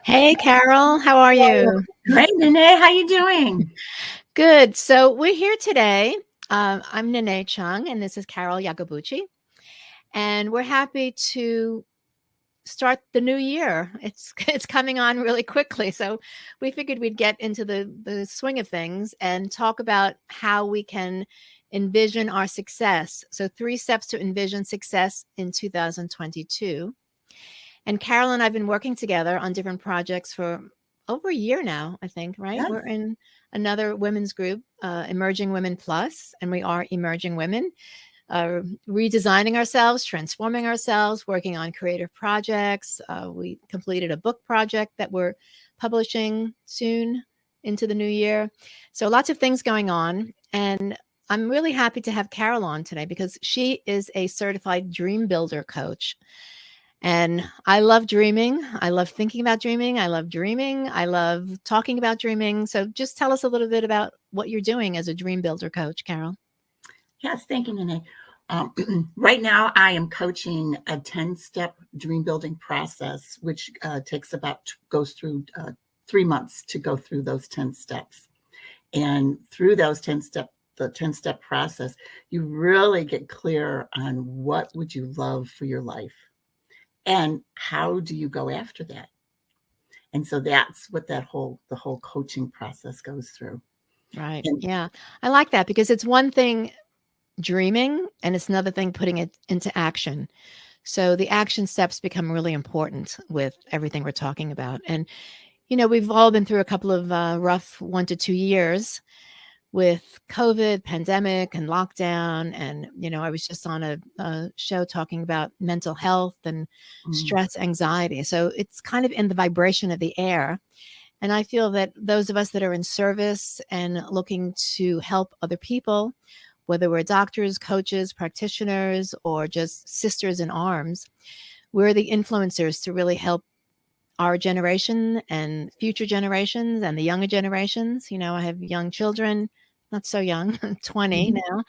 Hey, Carol, how are you? Great, Nané. How you doing? Good. So we're here today. I'm Nané Cheung, and this is Carol Iacobucci, and we're happy to start the new year. It's it's coming on really quickly, so we figured we'd get into the swing of things and talk about how we can envision our success. So 3 steps to envision success in 2022. And Carol and I've been working together on different projects for over a year now, I think, right? Yes. We're in another women's group, Emerging Women Plus, and we are emerging women, redesigning ourselves, transforming ourselves, working on creative projects. We completed a book project that we're publishing soon into the new year. So lots of things going on. And I'm really happy to have Carol on today because she is a certified dream builder coach. And I love dreaming. I love thinking about dreaming. I love dreaming. I love talking about dreaming. So just tell us a little bit about what you're doing as a dream builder coach, Carol. Yes, thank you, Nané. Right now, I am coaching a 10-step dream building process, which goes through 3 months to go through those 10 steps. And through those 10-step process, you really get clear on what would you love for your life and how do you go after that. And so that's what the whole coaching process goes through. Right. And Yeah. I like that because it's one thing dreaming and it's another thing putting it into action. So the action steps become really important with everything we're talking about. And, we've all been through a couple of rough 1 to 2 years with COVID, pandemic, and lockdown. And, I was just on a show talking about mental health and mm, stress, anxiety. So it's kind of in the vibration of the air. And I feel that those of us that are in service and looking to help other people, whether we're doctors, coaches, practitioners, or just sisters in arms, we're the influencers to really help our generation and future generations and the younger generations. I have young children, not so young, 20 mhm. now,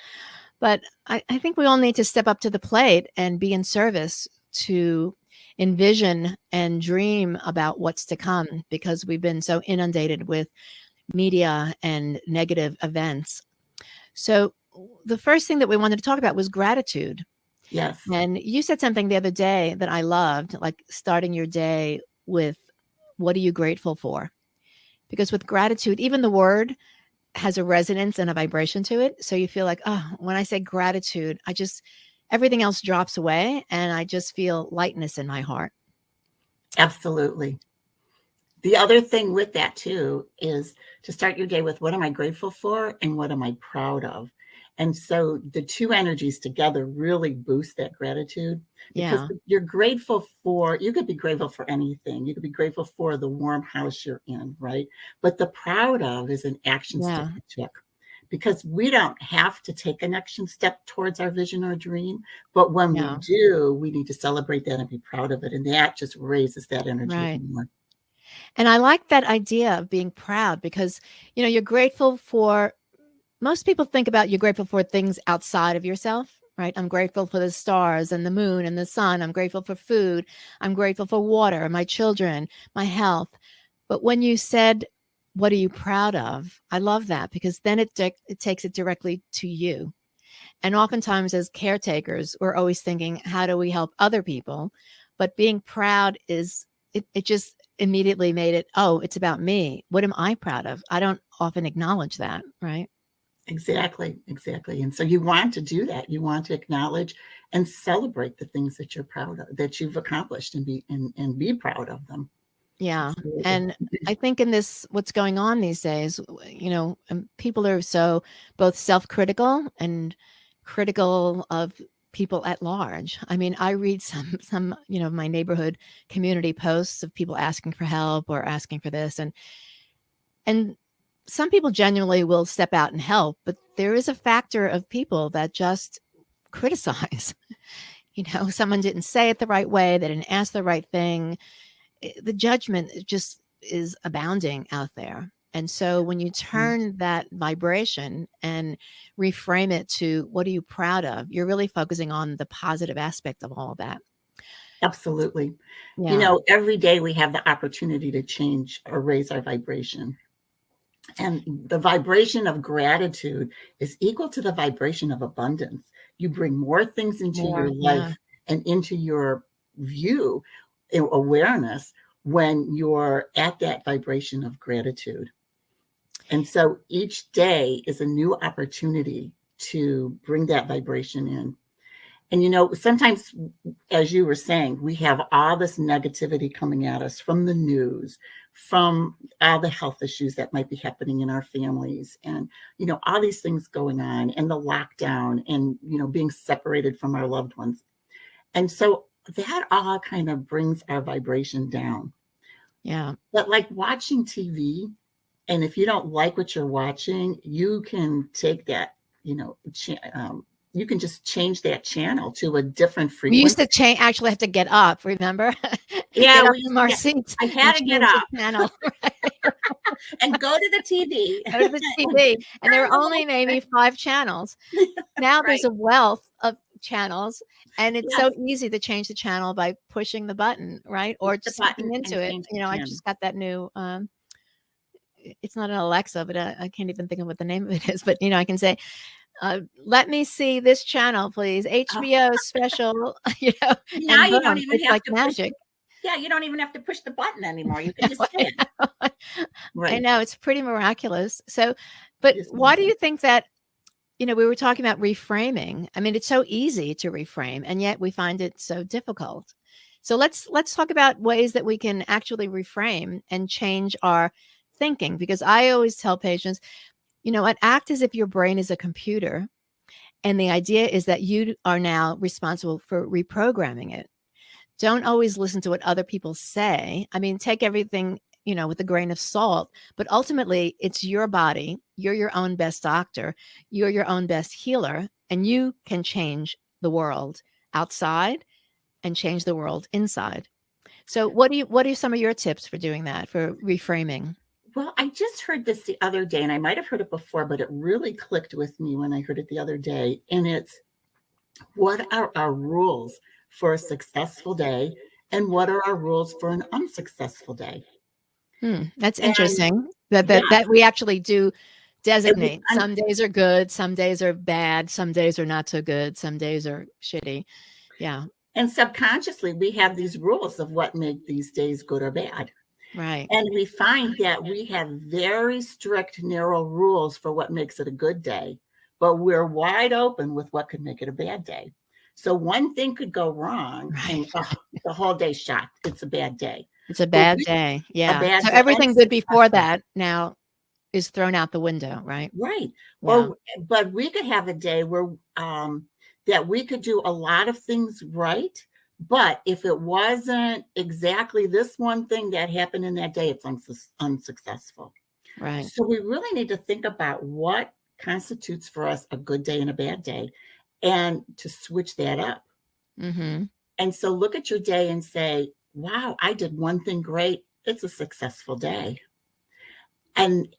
but I think we all need to step up to the plate and be in service to envision and dream about what's to come because we've been so inundated with media and negative events. So, the first thing that we wanted to talk about was gratitude. Yes. And you said something the other day that I loved, like starting your day with what are you grateful for? Because with gratitude, even the word has a resonance and a vibration to it. So you feel like, oh, when I say gratitude, everything else drops away and I just feel lightness in my heart. Absolutely. The other thing with that too is to start your day with what am I grateful for and what am I proud of? And so the two energies together really boost that gratitude because Yeah. you could be grateful for anything. You could be grateful for the warm house you're in, right? But the proud of is an action step Yeah. you took because we don't have to take an action step towards our vision or dream. But when we Yeah. do, we need to celebrate that and be proud of it. And that just raises that energy Right. even more. And I like that idea of being proud because, you're grateful for most people think about you're grateful for things outside of yourself, right? I'm grateful for the stars and the moon and the sun. I'm grateful for food. I'm grateful for water, my children, my health. But when you said, what are you proud of? I love that because then it takes it directly to you. And oftentimes, as caretakers, we're always thinking, how do we help other people? But being proud it just immediately made it, oh, it's about me. What am I proud of? I don't often acknowledge that, right? Exactly, exactly. And so you want to do that. You want to acknowledge and celebrate the things that you're proud of, that you've accomplished and be proud of them. Yeah. Absolutely. And I think in this, what's going on these days, people are so both self critical and critical of people at large. I mean, I read some, my neighborhood community posts of people asking for help or asking for this. And some people genuinely will step out and help, but there is a factor of people that just criticize. Someone didn't say it the right way, they didn't ask the right thing. The judgment just is abounding out there. And so when you Mm. turn that vibration and reframe it to what are you proud of, you're really focusing on the positive aspect of all of that. Absolutely. Yeah. Every day we have the opportunity to change or raise our vibration. And the vibration of gratitude is equal to the vibration of abundance. You bring more things into your More. Yeah. life and into your view, awareness, when you're at that vibration of gratitude. And so each day is a new opportunity to bring that vibration in. And sometimes, as you were saying, we have all this negativity coming at us from the news, from all the health issues that might be happening in our families, and all these things going on, and the lockdown, and being separated from our loved ones. And so that all kind of brings our vibration down. Yeah. But like watching TV, and if you don't like what you're watching, you can take that, you can just change that channel to a different We used frequency. to change, actually have to get up, remember? Yeah, Get up we from used to our get, seats I had and to get change the up channel. and go to the TV Go to the and TV, and there turn were the only little maybe thing. 5 channels. That's Now there's right. a wealth of channels, and it's so Yes, easy to change the channel by pushing the button, right? push Or the just speaking button and into it. change You the know, I channel. just got that new, it's not an Alexa, but I can't even think of what the name of it is, but, I can say, "Let me see this channel, please, Oh, HBO special," now and you don't boom, even it's have like to push magic. the, yeah, you don't even have to push the button anymore. You can just say it. I know. I Right. know, it's pretty miraculous. So, but It is why do amazing. you think that we were talking about reframing. I mean, it's so easy to reframe, and yet we find it so difficult. So let's talk about ways that we can actually reframe and change our thinking. Because I always tell patients, act as if your brain is a computer, and the idea is that you are now responsible for reprogramming it. Don't always listen to what other people say. I mean, take everything, with a grain of salt, but ultimately it's your body. You're your own best doctor. You're your own best healer, and you can change the world outside and change the world inside. So what are some of your tips for doing that, for reframing? Well, I just heard this the other day, and I might have heard it before, but it really clicked with me when I heard it the other day. And it's, what are our rules for a successful day? And what are our rules for an unsuccessful day? That's And interesting that yeah, we actually do and we, designate. Some days are good, some days are bad, some days are not so good, some days are shitty. Yeah, and subconsciously, we have these rules of what make these days good or bad. right, And we find that we have very strict, narrow rules for what makes it a good day, but we're wide open with what could make it a bad day. So one thing could go wrong, right. and the whole day's shot. It's a bad day. It's a But bad day. a Yeah. bad So day, everything good before unsuccessful. that now is thrown out the window, right? Right. Yeah, Or but we could have a day where that we could do a lot of things right, but if it wasn't exactly this one thing that happened in that day, it's unsuccessful. right. So we really need to think about what constitutes for us a good day and a bad day, and to switch that up. Mhm. And so look at your day and say, wow, I did one thing great. It's a successful day. And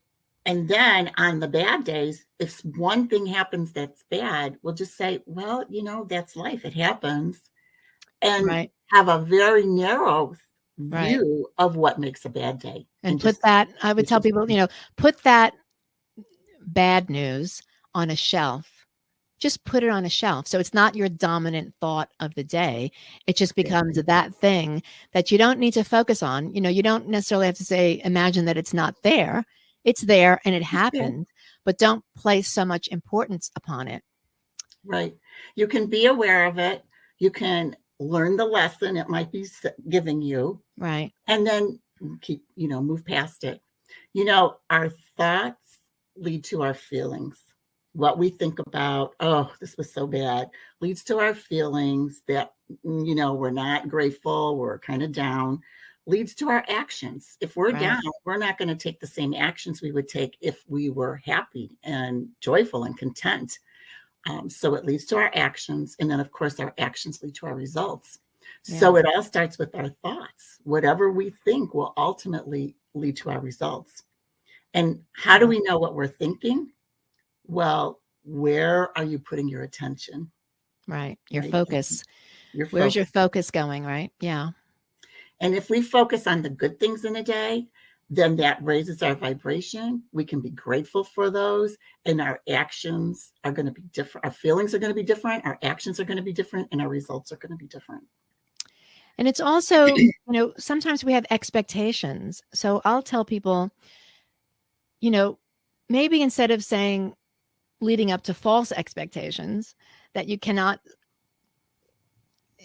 and then on the bad days, if one thing happens that's bad, we'll just say, well, that's life. It happens. And Right, have a very narrow right. view of what makes a bad day. And And put just that I would it's tell just people, put that bad news on a shelf. Just put it on a shelf. So it's not your dominant thought of the day. It just becomes exactly that thing that you don't need to focus on. You don't necessarily have to say, imagine that it's not there. It's there and it it's there. happened, but don't place so much importance upon it. Right. You can be aware of it. You can learn the lesson it might be giving you, Right. and then keep, move past it. Our thoughts lead to our feelings. What we think about, oh, this was so bad, leads to our feelings that, we're not grateful, we're kind of down, leads to our actions. If we're Right. down, we're not going to take the same actions we would take if we were happy and joyful and content. So it leads to our actions. And then, of course, our actions lead to our results. Yeah. So it all starts with our thoughts. Whatever we think will ultimately lead to our results. And how do Yeah. we know what we're thinking? Well, where are you putting your attention? Right. Your Right. focus. Your Where's your focus. focus going, right? Yeah. And if we focus on the good things in a day, then that raises our vibration. We can be grateful for those, and our actions are going to be different. Our feelings are going to be different. Our actions are going to be different, and our results are going to be different. And it's also, sometimes we have expectations. So I'll tell people, maybe instead of saying leading up to false expectations that you cannot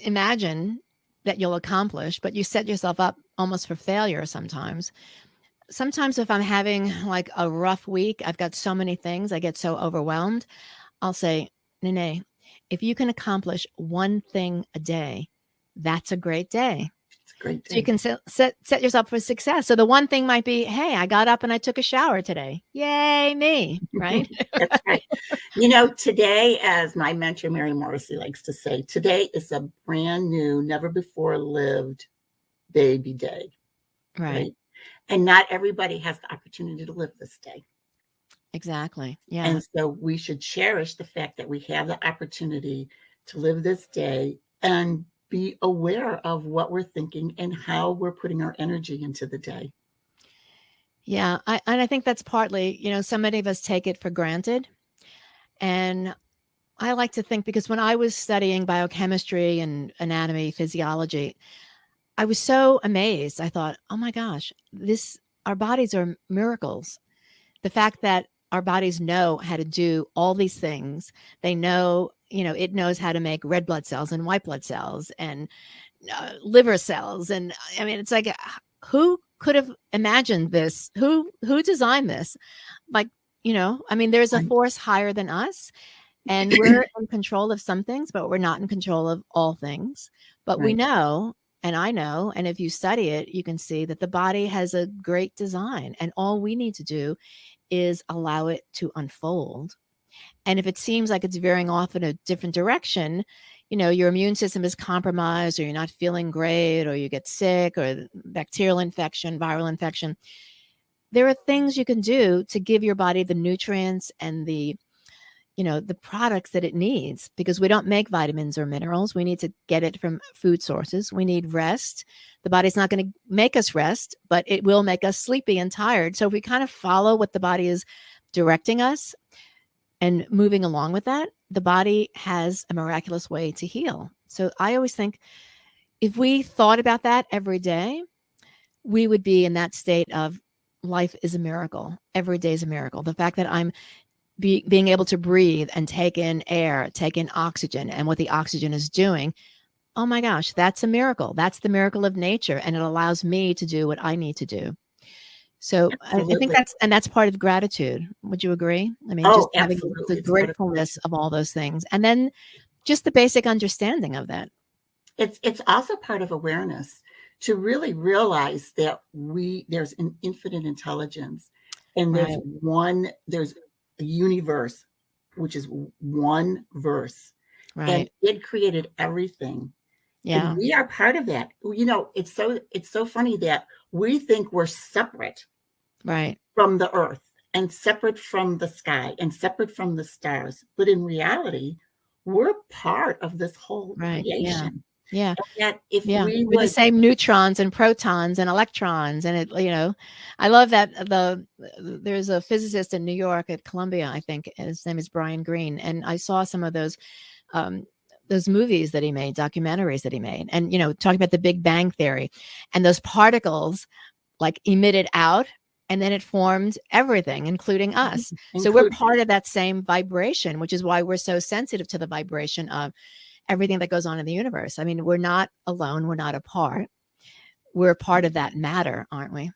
imagine that you'll accomplish, but you set yourself up almost for failure sometimes. Sometimes if I'm having like a rough week, I've got so many things, I get so overwhelmed, I'll say, Nané, if you can accomplish one thing a day, that's a great day. It's a great So you day. can set yourself for success. So the one thing might be, hey, I got up and I took a shower today. Yay, me, right? That's right. Today, as my mentor, Mary Morrissey, likes to say, today is a brand new, never before lived baby day. Right. And not everybody has the opportunity to live this day. Exactly. Yeah. And so we should cherish the fact that we have the opportunity to live this day and be aware of what we're thinking and how we're putting our energy into the day. Yeah. And I think that's partly, so many of us take it for granted. And I like to think, because when I was studying biochemistry and anatomy, physiology, I was so amazed. I thought, oh my gosh, our bodies are miracles. The fact that our bodies know how to do all these things, they know, it knows how to make red blood cells and white blood cells and liver cells. And I mean, it's like, who could have imagined this? Who designed this? Like, I mean, there's a force higher than us. And we're in control of some things, but we're not in control of all things. But we Right. know, and I know, and if you study it, you can see that the body has a great design. And all we need to do is allow it to unfold. And if it seems like it's veering off in a different direction, your immune system is compromised, or you're not feeling great, or you get sick, or bacterial infection, viral infection, there are things you can do to give your body the nutrients and the products that it needs, because we don't make vitamins or minerals. We need to get it from food sources. We need rest. The body's not going to make us rest, but it will make us sleepy and tired. So if we kind of follow what the body is directing us and moving along with that, the body has a miraculous way to heal. So I always think if we thought about that every day, we would be in that state of life is a miracle. Every day is a miracle. The fact that I'm being able to breathe and take in air, take in oxygen, and what the oxygen is doing. Oh my gosh, that's a miracle. That's the miracle of nature. And it allows me to do what I need to do. So I think Absolutely. that's part of gratitude. Would you agree? I mean, just Oh, having the absolutely. It's part of gratefulness of all those things. And then just the basic understanding of that. it's also part of awareness to really realize that there's an infinite intelligence, and Right. there's a universe, which is one verse, and Right. it created everything, and Yeah. we are part of that. It's so funny that we think we're separate Right. from the earth and separate from the sky and separate from the stars, but in reality we're part of this whole Right. Yeah. creation. Yeah. And yet if Yeah, we we're the would same neutrons and protons and electrons, and I love that there's a physicist in New York at Columbia, I think, and his name is Brian Greene, and I saw some of those movies that he made, documentaries that he made, and talking about the Big Bang Theory, and those particles like emitted out, and then it formed everything, including us. So we're include part of that same vibration, which is why we're so sensitive to the vibration of everything that goes on in the universe. I mean, we're not alone. We're not apart. We're part of that matter, aren't we?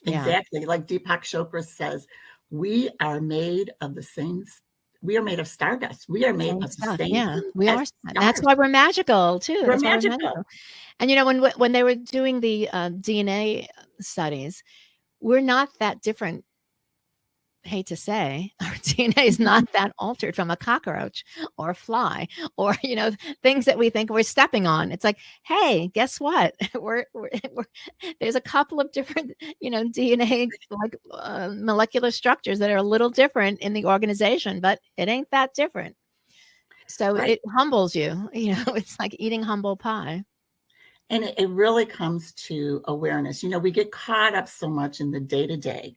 Yeah. exactly like Deepak Chopra says, we are made of stardust. We are made Same of the stuff. same Yeah. thing We as are. And that's stars. why we're magical too. We're That's why we're magical. magical. And when they were doing the DNA studies, we're not that different. Hate to say, our DNA is not that altered from a cockroach or a fly or things that we think we're stepping on. It's like, hey, guess what? We're there's a couple of different DNA like molecular structures that are a little different in the organization, but it ain't that different. So right. it humbles you, it's like eating humble pie. And it really comes to awareness. We get caught up so much in the day to day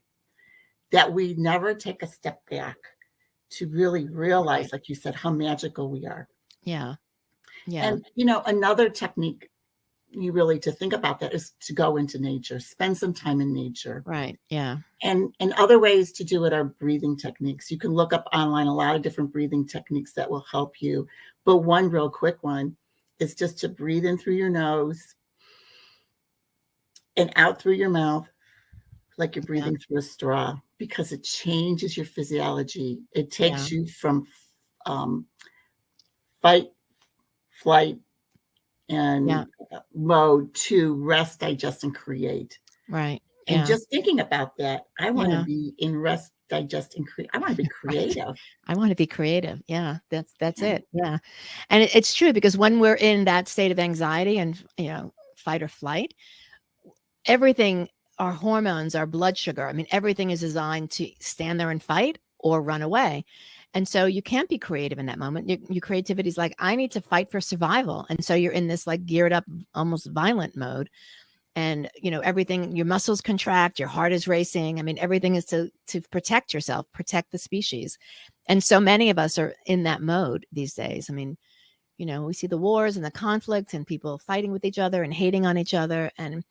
that we never take a step back to really Right. realize, like you said, how magical we are. Yeah. Yeah. And, another technique you really to think about that is to go into nature, spend some time in nature. Right. Yeah. And other ways to do it are breathing techniques. You can look up online a lot of different breathing techniques that will help you. But one real quick one is just to breathe in through your nose and out through your mouth like you're Yeah. breathing through a straw, because it changes your physiology. It Yeah. takes you from um, fight, flight, Yeah. and mode to rest, digest, and create. Right. And Yeah. just thinking about that, I want to Yeah. be in rest, digest, and create. I want to be Right. creative. I want to be creative. Yeah. That's And it. Yeah. And it's true because when we're in that state of anxiety and, fight or flight, everything, our hormones, our blood sugar, I mean, everything is designed to stand there and fight or run away. And so you can't be creative in that moment. Your creativity is like, I need to fight for survival. And so you're in this like geared up, almost violent mode. And, everything, your muscles contract, your heart is racing. I mean, everything is to protect yourself, protect the species. And so many of us are in that mode these days. I mean, we see the wars and the conflict and people fighting with each other and hating on each other. And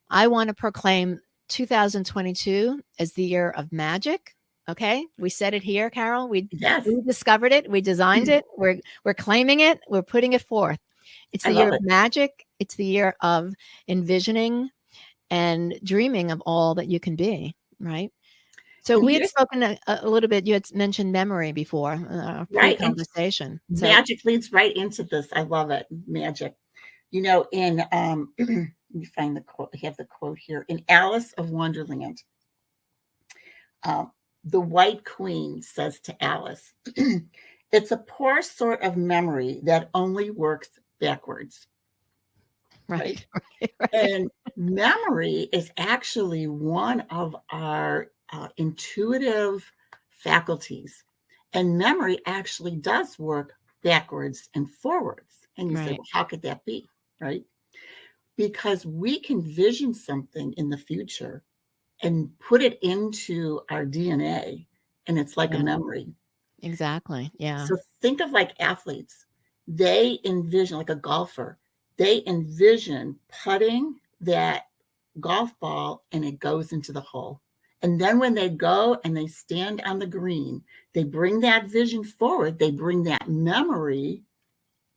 I want to proclaim 2022 as the year of magic. Okay, we said it here, Carol. We yes, we discovered it. We designed it. We're claiming it. We're putting it forth. It's I the year love of it. magic. It's the year of envisioning and dreaming of all that you can be. Right. So And we had here's spoken a little bit. You had mentioned memory before right. And pre-conversation. So magic leads right into this. I love it. Magic. In let me find the quote. I have the quote here. In Alice of Wonderland, um, the White Queen says to Alice, "It's a poor sort of memory that only works backwards." Right. right, right, right, And memory is actually one of our intuitive faculties. And memory actually does work backwards and forwards. And you say, right. well, how could that be? Right? Because we can vision something in the future and put it into our DNA, and it's like a Yeah, memory. exactly. Yeah, So think of like athletes. They envision, like a golfer, they envision putting that golf ball and it goes into the hole. And then when they go and they stand on the green, they bring that vision forward, they bring that memory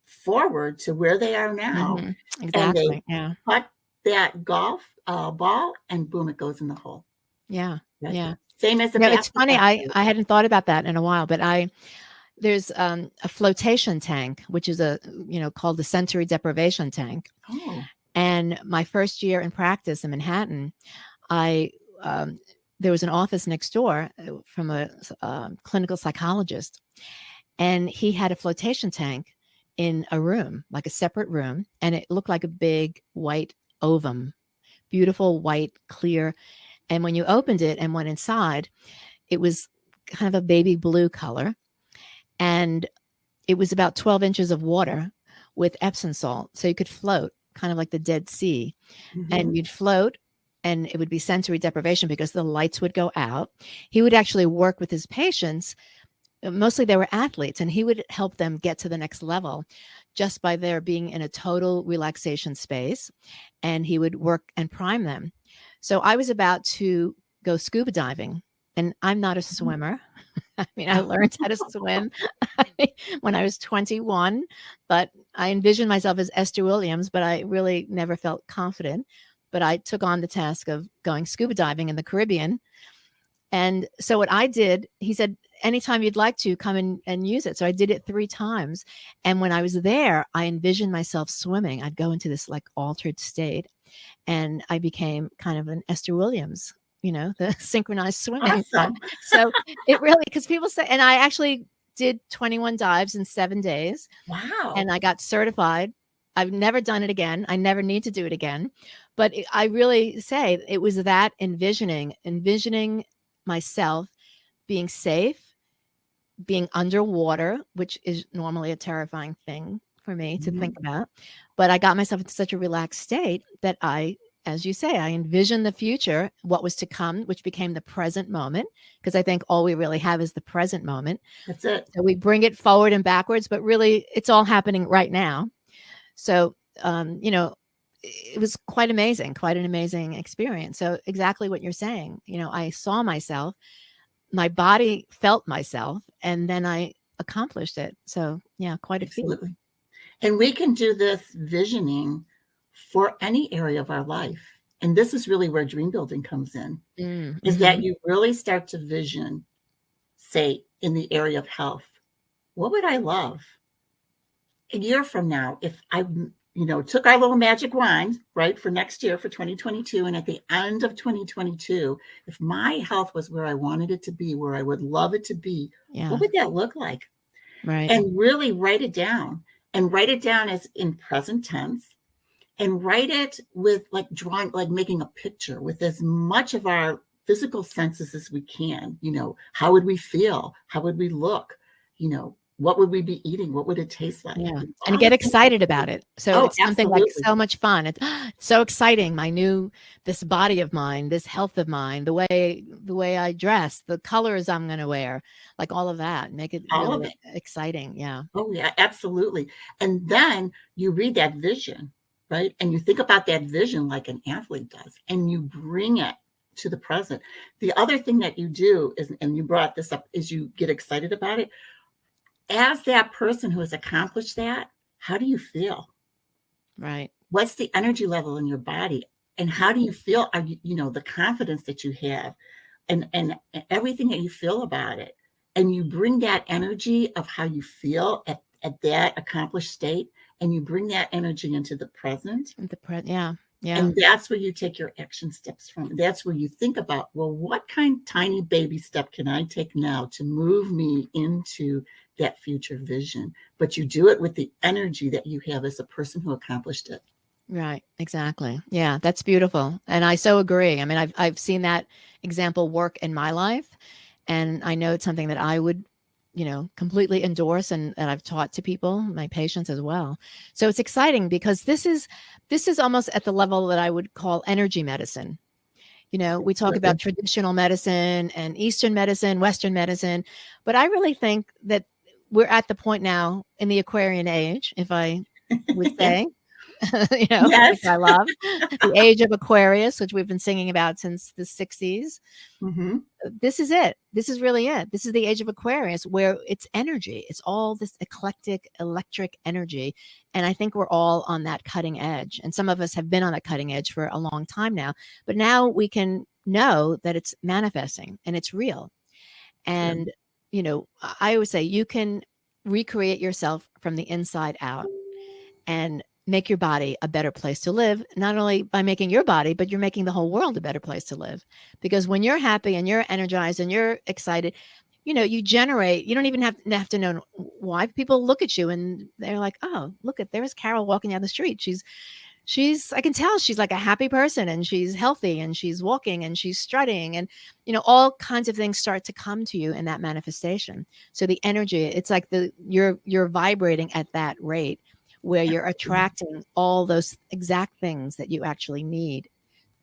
forward to where they are now, hmm and they exactly. Yeah, putt that golf ball, and boom, it goes in the hole. yeah, Right? yeah. Same as a It's funny. basketball I player. hadn't thought about that in a while, but there's a flotation tank, which is called the sensory deprivation tank. Oh, And my first year in practice in Manhattan, I um, there was an office next door from a clinical psychologist, and he had a flotation tank in a room, like a separate room, and it looked like a big white ovum, beautiful white, clear. And when you opened it and went inside, it was kind of a baby blue color, and it was about 12 inches of water with Epsom salt, so you could float, kind of like the Dead Sea, and mhm. you'd float. And it would be sensory deprivation because the lights would go out. He would actually work with his patients. Mostly they were athletes, and he would help them get to the next level just by their being in a total relaxation space. And he would work and prime them. So I was about to go scuba diving, and I'm not a swimmer. I mean, I learned how to swim when I was 21, but I envisioned myself as Esther Williams, but I really never felt confident. But I took on the task of going scuba diving in the Caribbean. And so what I did, he said, anytime you'd like to come in and use it. So I did it 3 times. And when I was there, I envisioned myself swimming. I'd go into this like altered state, and I became kind of an Esther Williams, the synchronized swimming. Awesome. So it really, because people say, and I actually did 21 dives in 7 days, Wow. and I got certified. I've never done it again. I never need to do it again. But I really say it was that envisioning myself being safe, being underwater, which is normally a terrifying thing for me to think Mhm. about. But I got myself into such a relaxed state that I, as you say, I envisioned the future, what was to come, which became the present moment, because I think all we really have is the present moment. That's it. So we bring it forward and backwards, but really it's all happening right now. So, you know, it was quite amazing, quite an amazing experience. So exactly what you're saying, you know, I saw myself, my body felt myself, and then I accomplished it. So yeah, quite a feat. Absolutely. And we can do this visioning for any area of our life. And this is really where dream building comes in, is that Mm-hmm. you really start to vision, say, in the area of health. What would I love a year from now if I, took our little magic wand, right, for next year for 2022, and at the end of 2022, if my health was where I wanted it to be, where I would love it to be, what Yeah. would that look like? Right. And really write it down, and write it down as in present tense, and write it with like drawing, like making a picture with as much of our physical senses as we can. How would we feel? How would we look? What would we be eating? What would it taste like? Yeah. And All the get things. excited about it. So Oh, it's something like absolutely. so much fun. It's so exciting. This body of mine, this health of mine, the way I dress, the colors I'm going to wear, like all of that, make it All of really it. exciting. Yeah. Oh, yeah, absolutely. And then you read that vision, right? And you think about that vision like an athlete does, and you bring it to the present. The other thing that you do is, and you brought this up, is you get excited about it. As that person who has accomplished that, how do you feel? Right. What's the energy level in your body? And how do you feel? Are the confidence that you have, and everything that you feel about it, and you bring that energy of how you feel at that accomplished state, and you bring that energy into the present. Yeah. Yeah. And that's where you take your action steps from. That's where you think about, well, what kind tiny baby step can I take now to move me into that future vision? But you do it with the energy that you have as a person who accomplished it. Right. Exactly. Yeah. That's beautiful. And I so agree. I mean, I've seen that example work in my life. And I know it's something that I would, completely endorse and I've taught to people, my patients as well. So it's exciting because this is almost at the level that I would call energy medicine. We talk about Absolutely. traditional medicine and Eastern medicine, Western medicine, but I really think that we're at the point now in the Aquarian age, if I would Yes. say, which Yes. I love, the age of Aquarius, which we've been singing about since the 60s. Mm-hmm. This is it. This is really it. This is the age of Aquarius where it's energy. It's all this eclectic, electric energy. And I think we're all on that cutting edge. And some of us have been on that cutting edge for a long time now. But now we can know that it's manifesting and it's real. Good. And, I always say you can recreate yourself from the inside out and make your body a better place to live, not only by making your body, but you're making the whole world a better place to live. Because when you're happy and you're energized and you're excited, you generate, you don't even have to know why. People look at you and they're like, oh, look at, there's Carol walking down the street. I can tell she's like a happy person and she's healthy and she's walking and she's strutting and, all kinds of things start to come to you in that manifestation. So the energy, it's like you're vibrating at that rate where you're attracting all those exact things that you actually need.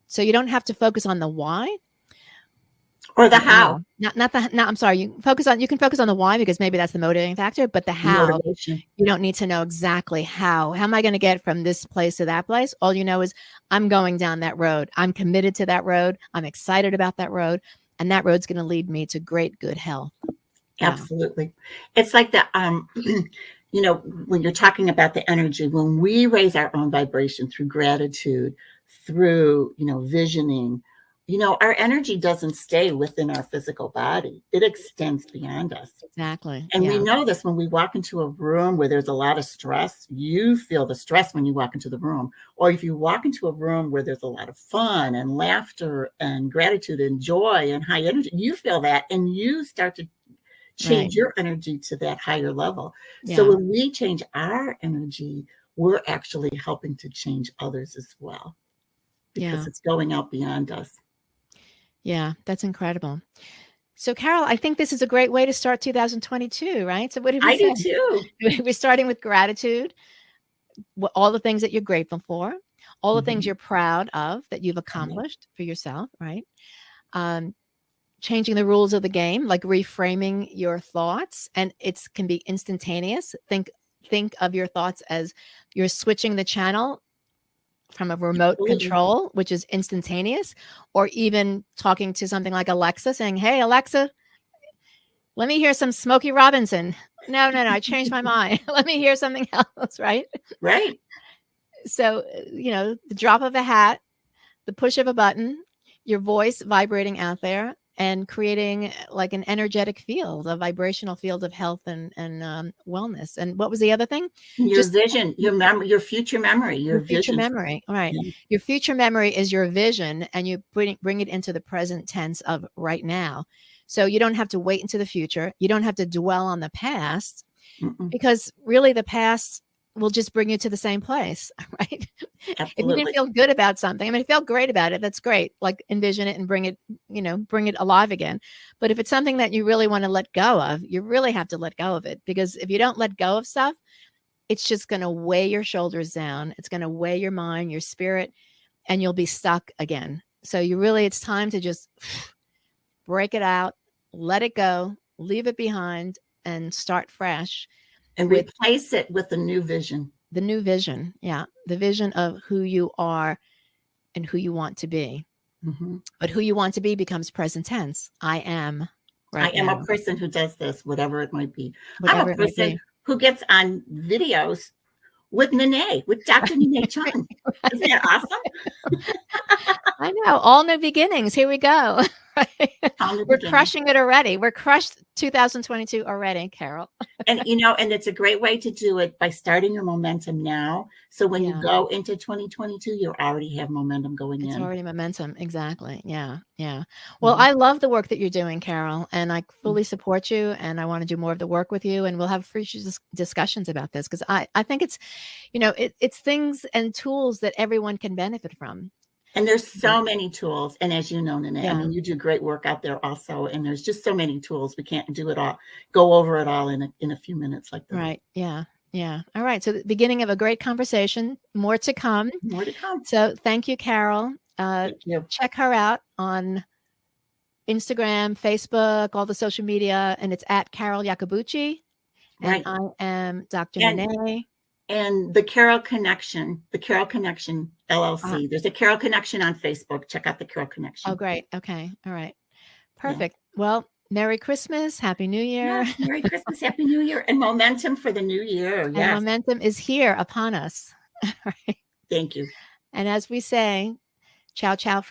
So you don't have to focus on the why. Or the how. Well, not the, no, I'm sorry. You can focus on the why because maybe that's the motivating factor, but the how, Motivation. you don't need to know exactly how am I going to get from this place to that place? All you know is I'm going down that road. I'm committed to that road. I'm excited about that road. And that road's going to lead me to great, good health. Yeah. Absolutely. It's like the when you're talking about the energy, when we raise our own vibration through gratitude, through, visioning, our energy doesn't stay within our physical body. It extends beyond us. Exactly. And we Yeah. know this when we walk into a room where there's a lot of stress. You feel the stress when you walk into the room. Or if you walk into a room where there's a lot of fun and laughter and gratitude and joy and high energy, you feel that and you start to Right. change your energy to that higher level. So Yeah. when we change our energy, we're actually helping to change others as well because Yeah. it's going out beyond us. Yeah. That's incredible. So, Carol, I think this is a great way to start 2022, right? So, what did we I say? do too. We're starting with gratitude, all the things that you're grateful for, all the things Mhm. you're proud of that you've Right. accomplished for yourself, right? Um, Changing the rules of the game, like reframing your thoughts, and it can be instantaneous. Think of your thoughts as you're switching the channel from a remote Absolutely. control, which is instantaneous, or even talking to something like Alexa, saying, "Hey, Alexa, let me hear some Smokey Robinson." No, no, no, I changed my mind. Let me hear something else, right? Right. So, the drop of a hat, the push of a button, your voice vibrating out there and creating like an energetic field, a vibrational field of health and wellness. And what was the other thing? Your Just vision, your memory, your future memory, your your future vision. memory. All right. Yeah. Your future memory is your vision, and you bring it into the present tense of right now. So you don't have to wait into the future. You don't have to dwell on the past, Mm-mm. because really the past will just bring you to the same place, right? If you didn't Absolutely. feel good about something, I mean, if you felt great about it, that's great. Like envision it and bring it alive again. But if it's something that you really want to let go of, you really have to let go of it, because if you don't let go of stuff, it's just going to weigh your shoulders down. It's going to weigh your mind, your spirit, and you'll be stuck again. So it's time to just break it out, let it go, leave it behind, and start fresh And with replace it with a new vision. the new vision. Yeah. The vision of who you are and who you want to be. Hmm. But who you want to be becomes present tense. I am I right am now, a person who does this, whatever it might be. I'm whatever a it might person be. who gets on videos with Nané, with Dr. Nané Cheung. Isn't that awesome? I know. All new beginnings. Here we go. Right? From the We're beginning. crushing it already. We're crushed 2022 already, Carol. And it's a great way to do it by starting your momentum now. So when you Yeah. go into 2022, you already have momentum going It's in. already momentum. Exactly. Yeah. Yeah. Well, Mhm. I love the work that you're doing, Carol, and I fully support you, and I want to do more of the work with you, and we'll have free discussions about this, because I think it's things and tools that everyone can benefit from. And there's Yeah. so many tools. And as you know, Nané, I Yeah. mean, you do great work out there also. And there's just so many tools. We can't do it all, go over it all in a few minutes like this. Right. Yeah. Yeah. All right. So the beginning of a great conversation, more to come. More to come. So thank you, Carol. Thank you. Check her out on Instagram, Facebook, all the social media, and it's at Carol Iacobucci. And Right. I am Dr. And Nané. and the Carol Connection Uh, LLC. There's a Carol Connection on Facebook. Check out the Carol oh, Connection. great. Okay. All right. Yeah. Perfect. Well, Merry Christmas. Happy New Year. Yes. Merry Christmas, Happy New Year, and momentum for the new year. And Yes. momentum is here upon us. All right. Thank you. And as we say, ciao, ciao for